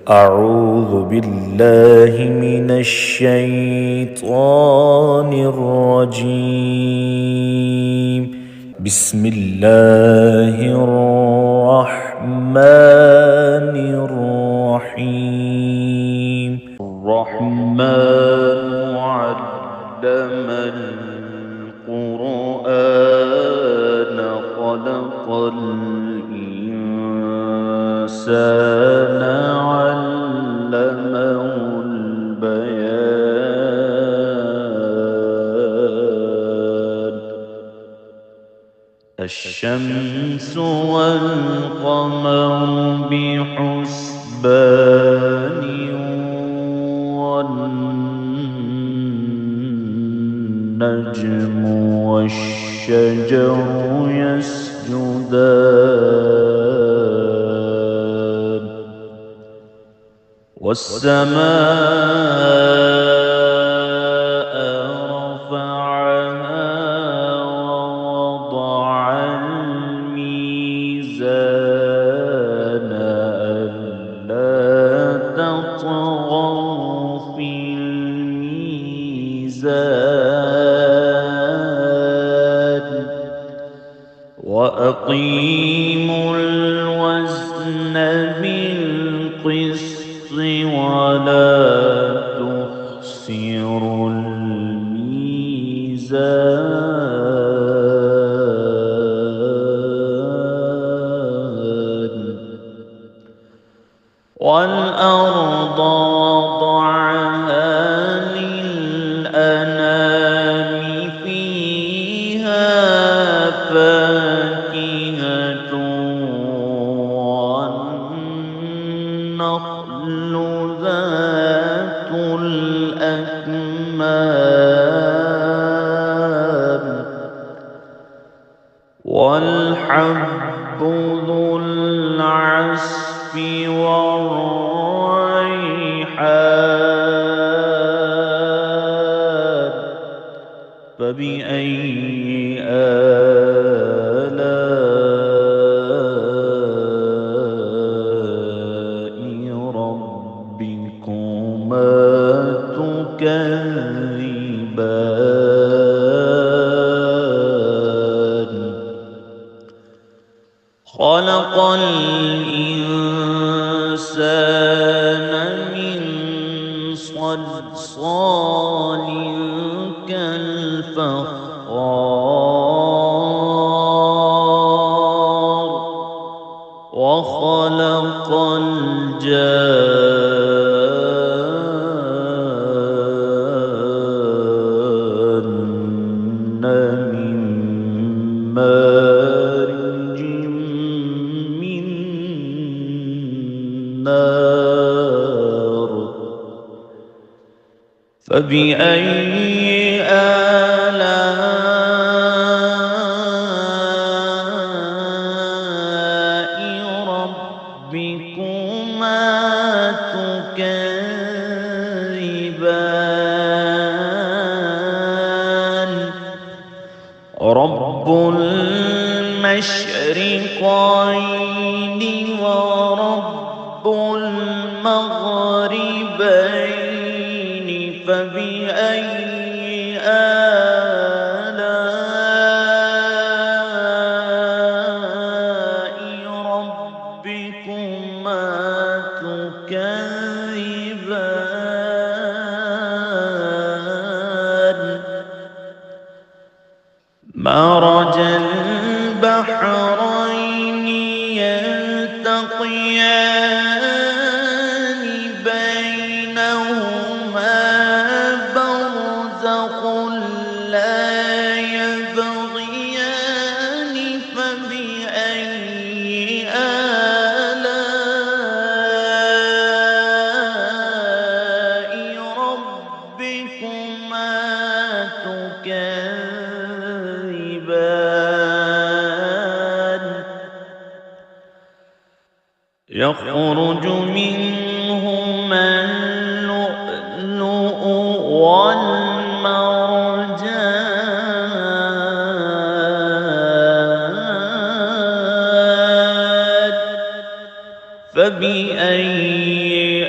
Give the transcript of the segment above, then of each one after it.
أعوذ بالله من الشيطان الرجيم. بسم الله الرحمن الرحيم. الرحمن علم القرآن خلق الإنسان علمه البيان. الشمس والقمر بحسبان والنجم والشجر يسجدان والسماء رفعها ووضع الميزان ألا تطغوا في الميزان وأقيموا الوزن بالقسط ولا تخسروا الميزان. والأرض وضعها للأنام فيها فاكهة والنخل ذات الأكمام والحب ذو العصف والريحان. فبأي آلاء ربكما تكذبان. خلق الإنسان من صلصال كالفخار وخلق الجان من مارج من نار. فبأي آلاء ربكما تكذبان. رب المشرقين ورب المغربين. فبأي آلاء ربكما تكذبان. مرج البحرين يلتقيان بينهما برزخ لا يبغيان. فبأي آلاء ربكما تكذبان. يخرج منهما اللؤلؤ والمرجان. فبأي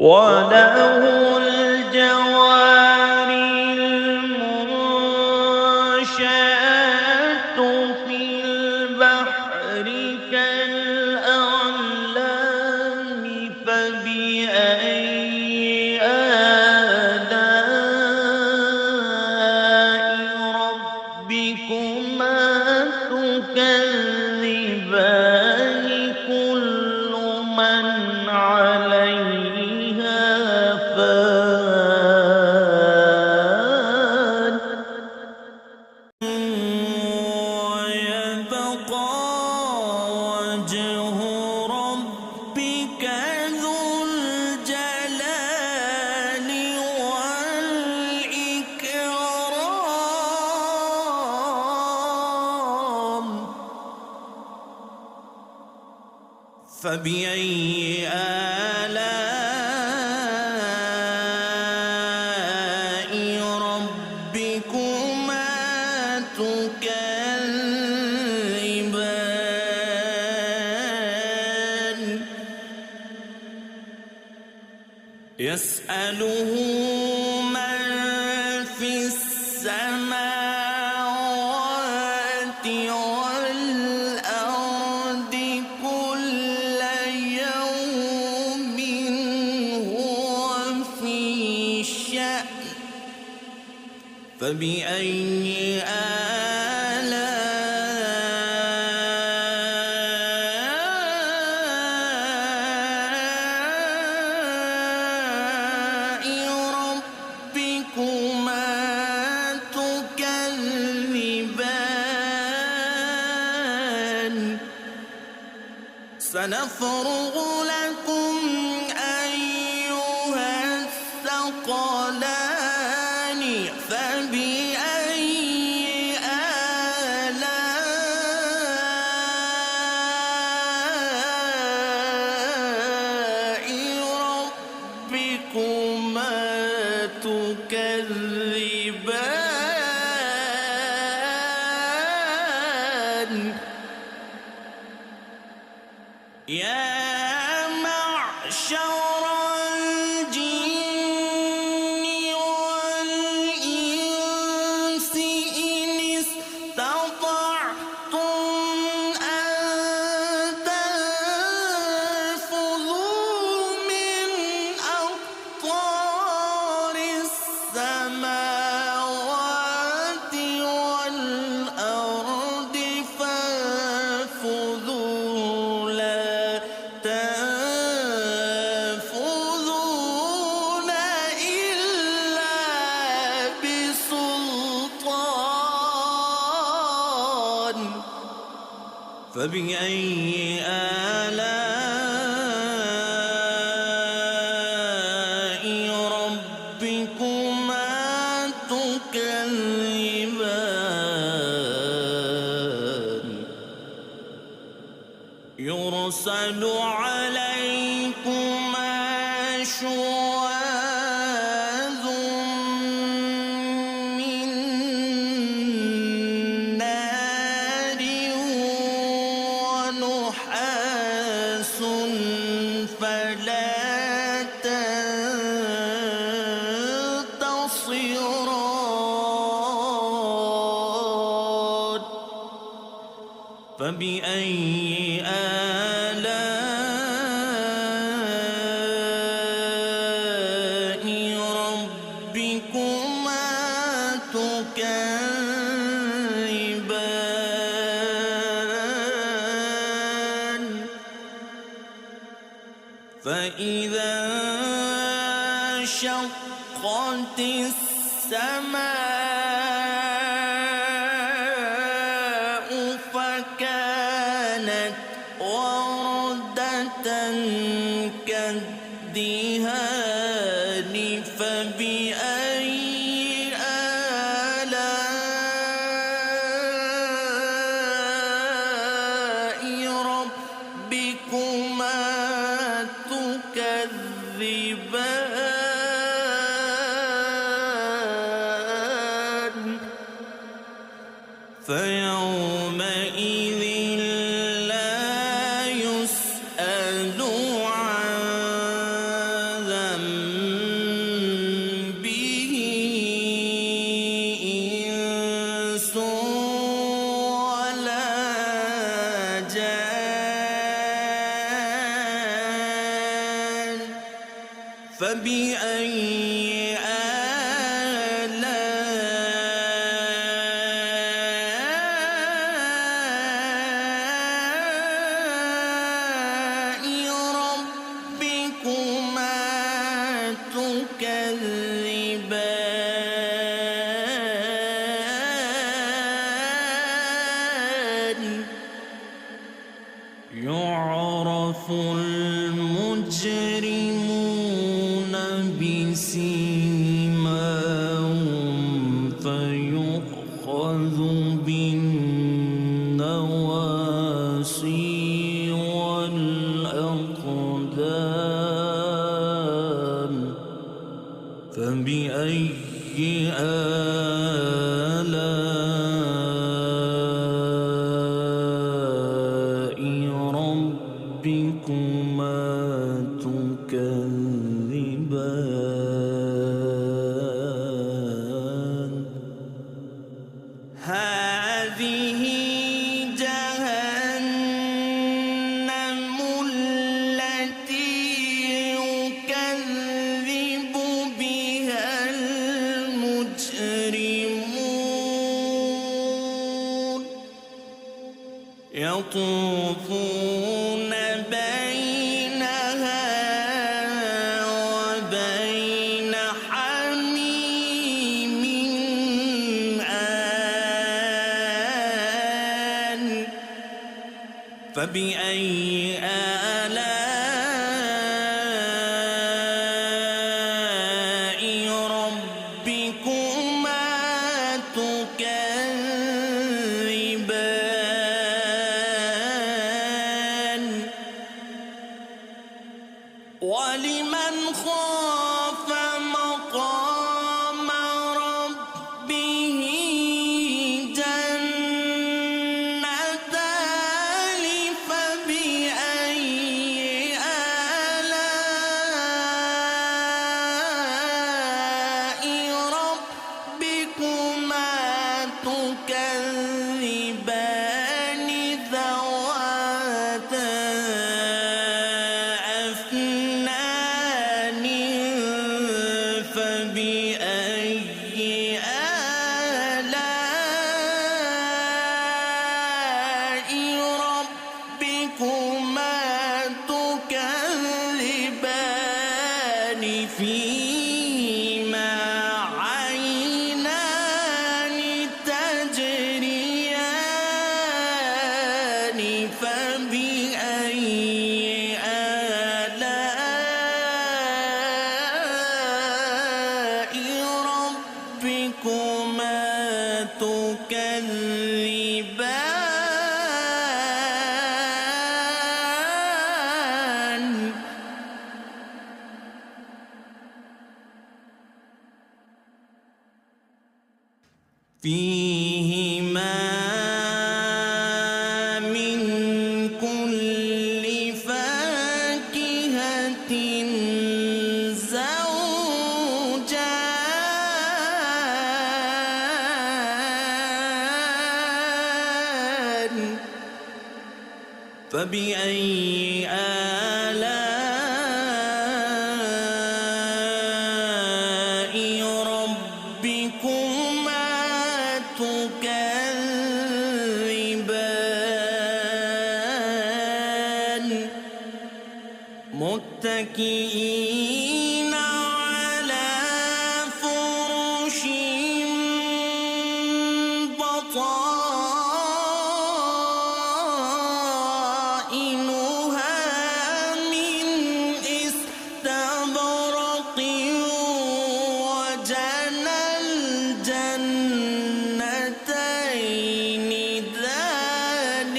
وله الجوار المنشآت في البحر كالأعلام فبأي آلاء ربكما تكذبان كل من عليها فان ويبقى وجه ربك ذو الجلال والإكرام فبأي آلاء ربكما تكذبان يسأله من في السماوات والأرض كل يوم هو في شأن فبأي آلاء ربكما تكذبان سنفرغ لكم أيها الثقلان فبأي آلاء ربكما تكذبان يا معشر الجن والإنس إن استطعتم أن تنفذوا من أقطار السماوات والأرض فانفذوا لا تنفذون إلا بسلطان فبأي آلاء ربكما تكذبان يرسل عليكما شواظ من نار ونحاس فلا تنتصران فبأي آلاء ربكما تكذبان فإذا انشقت السماء فكانت وردة كالدهان فبأي آلاء ربكما تكذبان فيومئذ لا يسأل عن فبأي آلاء ربكما تكذبان يعرف المجرمون بسيماهم فيؤخذ بالنواصي والأقدام فبأي آلاء ربكما تكذبان هذه جهنم التي يكذب بها المجرمون يطوفون بينها وبين حميم آن فبأي آلاء ربكما تكذبان ولمن خاف مقام ربه جنتان فبأي آلاء ربكما تكذبان ذواتا أفنان فبأي آلاء ربكما تكذبان فيهما عينان تجريان فبأي آلاء ربكما تكذبان فيهما من كل فاكهة زوجان فبأي آلاء ربكما تكذبان متكئين على فرش بطائنها من استبرق وجنى الجنتين دان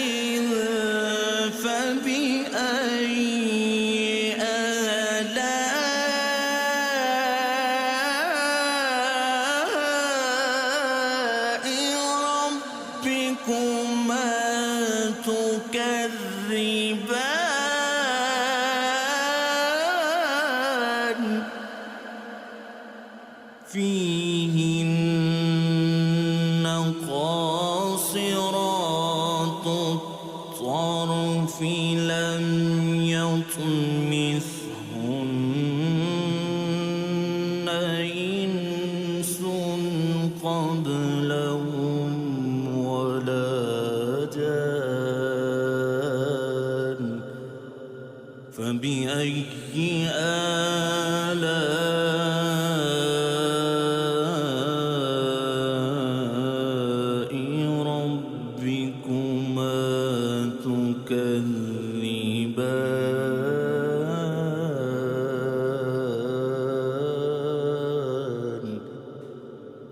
فبأي آلاء ربكما تكذبان فيهن قاصرات الطرف لم يطمثهن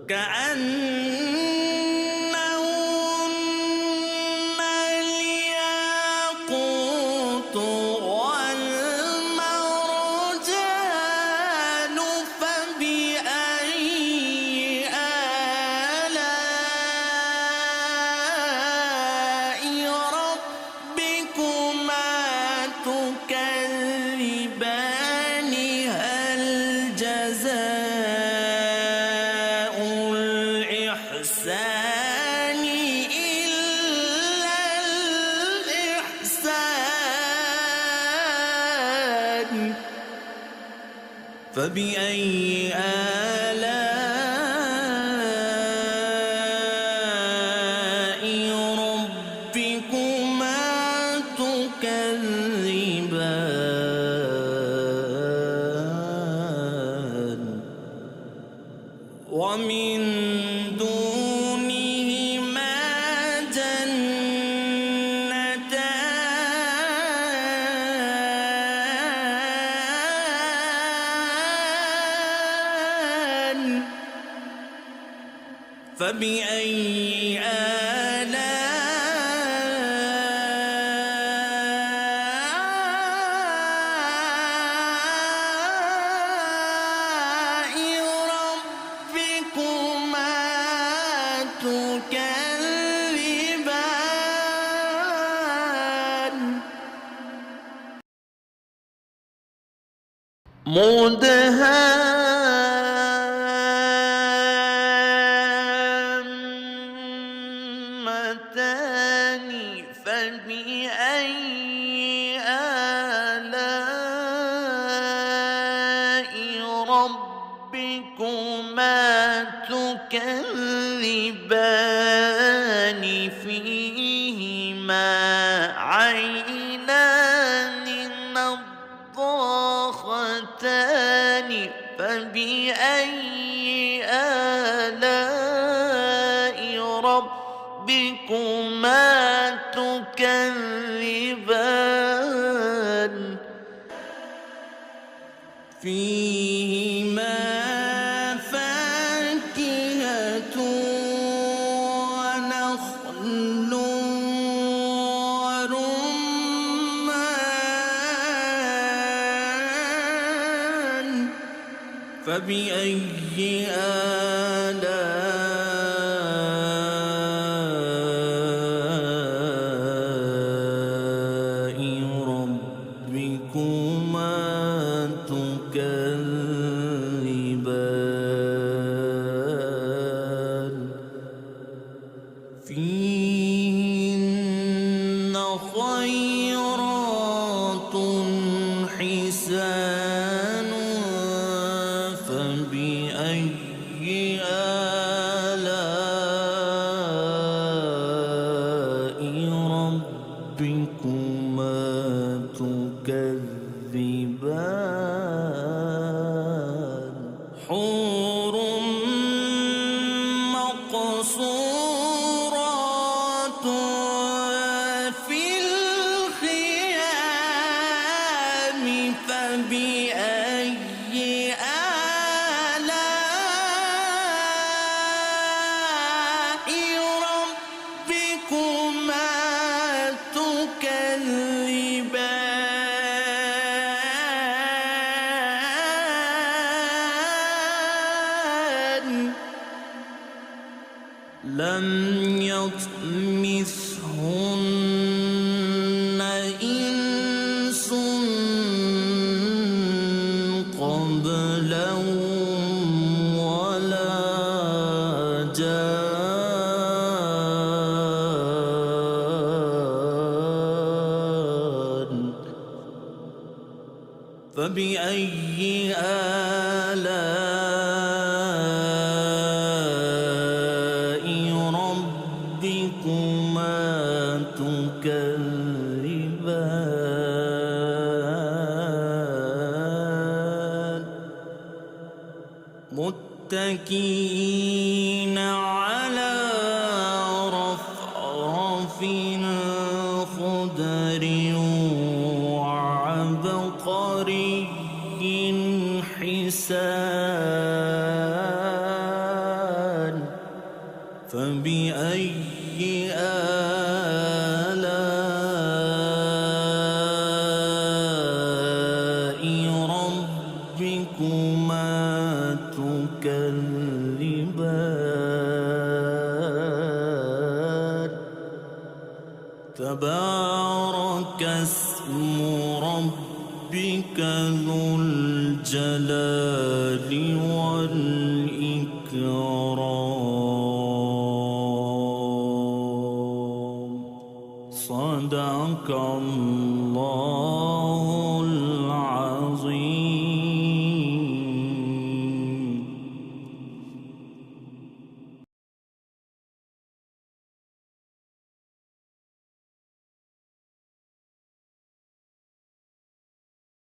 كأنهن الياقوت والمرجان فبأي آلاء ربكما تكذبان هل جزاء الإحسان إلا الإحسان فبأي آلاء ربكما تكذبان ومن دونهما جنتان فبأي آلاء ربكما تكذبان مدهامتان فبأي آلاء ربكما تكذبان فيهما عينان نضاختان فبأي آلاء ربكما تكذبان فيهما فاكهة ونخل ورمان فبأي آلاء ربكما تكذبان فيهن خيرات حسان فبأي آلاء ربكما تكذبان حور مقصورات في الخيام فبأي آلاء ربكما تكذبان لم يطمثهن إنس قبلهم ولا جان فبأي آلاء ربكما تكذبان متكئين على رفرف خضر وعبقري حسان فبأي آلاء ربكما تكذبان تبارك اسم ربك ذو الجلال والإكرام